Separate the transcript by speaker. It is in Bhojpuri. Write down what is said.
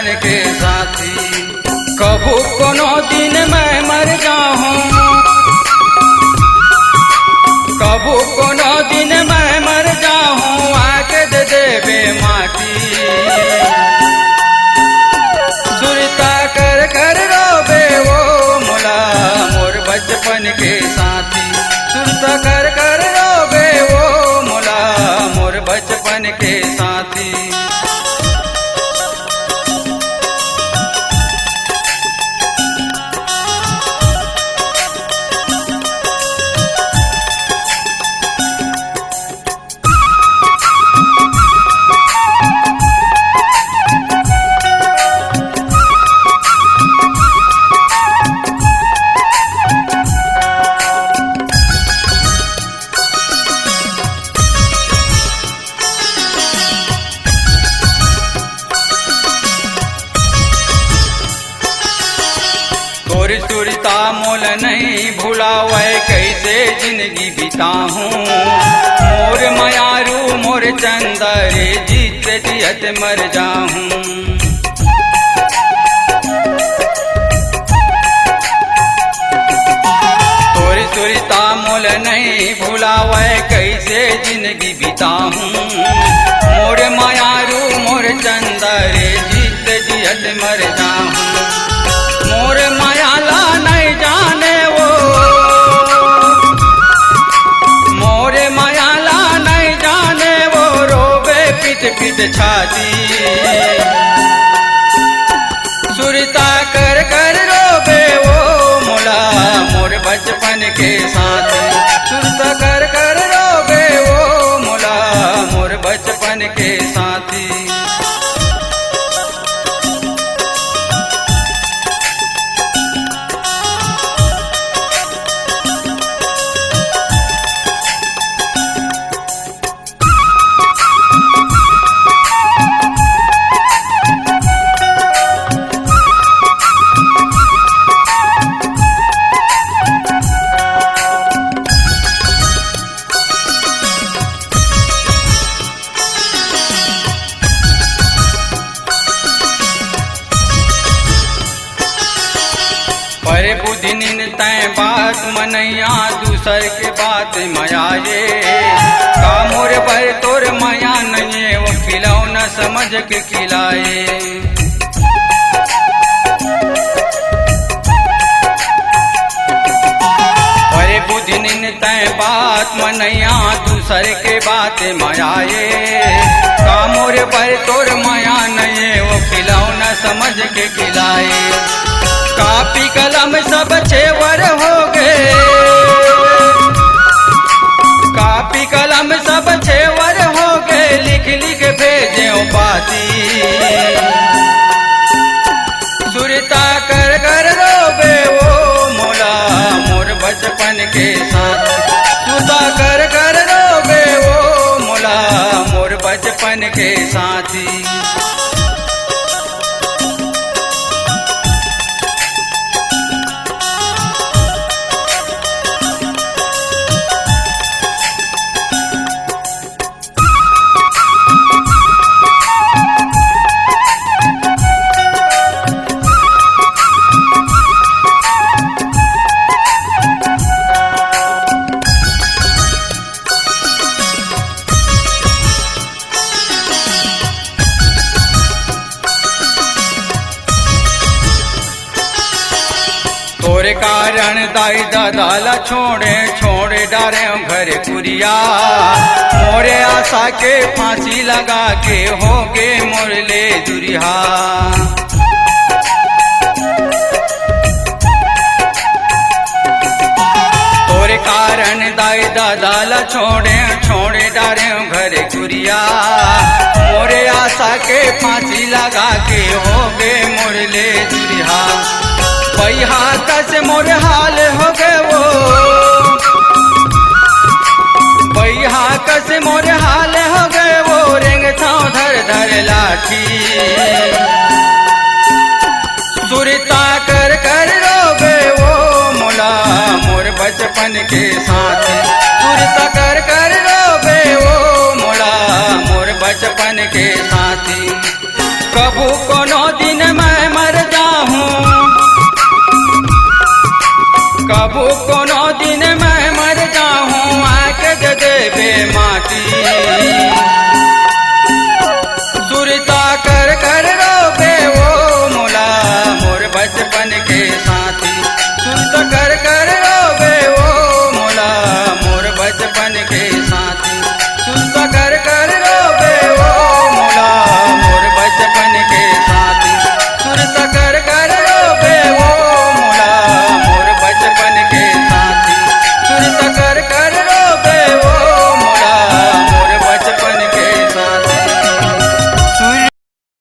Speaker 1: बचपन के साथी। कबू कोनो दिन मैं मर जाऊं, कबू कोनो दिन मैं मर जाऊं, आके दे देवे माटी। सुरता कर कर रोबे वो मोला मोर बचपन के साथी। सुरता कर कर रोबे वो मोला मोर बचपन के साथी। सुरता मोल नहीं भुलावे कैसे जिंदगी बिताऊं। मोर मयारू मोर चंदरे जीत जियत मर जाऊं। तोर सुरता मोल नहीं भुलावे कैसे जिंदगी बिताऊं। मोर मयारू मोर चंदरे जीत जियत मर जाऊं। मोर मायाला नहीं जाने वो, मोरे मायाला नहीं जाने वो, रोबे पिट पिट छाती। सुरता कर कर रोबे वो मोला मोर बचपन के साथी। सुरता कर कर रोबे वो मोला मोर बचपन के साथी। परे बुद्धि निन तय बात मनैया दूसर के बात मयाए। का मोर पर तोर माया नहीं वो खिलौना समझ के खिलाए। परे बुद्धि निन तय बात मनैया दूसर के बात मयाए। का मोर पर तोर माया नहीं वो खिलौना समझ के खिलाए। कापी कलम सब छेवर हो गए, कापी कलम सब छेवर हो गए, लिख लिख भेजे पाती। सुरता कर कर रोबे वो मोला मोर बचपन के साथ। सुरता कर कर रोबे वो मोला मोर बचपन के साथी। तोरे कारण दाई दादाला छोड़े छोड़े डारे घर कुरिया। मोरे आशा के फांसी लगा के होगे मोरले दुरिहा। तोरे कारण दाई दादाला छोड़े छोड़े डारे घर कुरिया। मोरे आशा के फांसी लगा के होगे मोरले दुरिहा। पैहा कस मोर हाल हो गए वो, पैहा कस मोर हाल हो गए वो, रेंग छाँव धर धर लाठी। सुरता कर कर रोबे वो मोला मोर बचपन के साथी। सुरता कर कर रोबे वो मोला मोर बचपन के साथी। कबू कोनो दिन दिन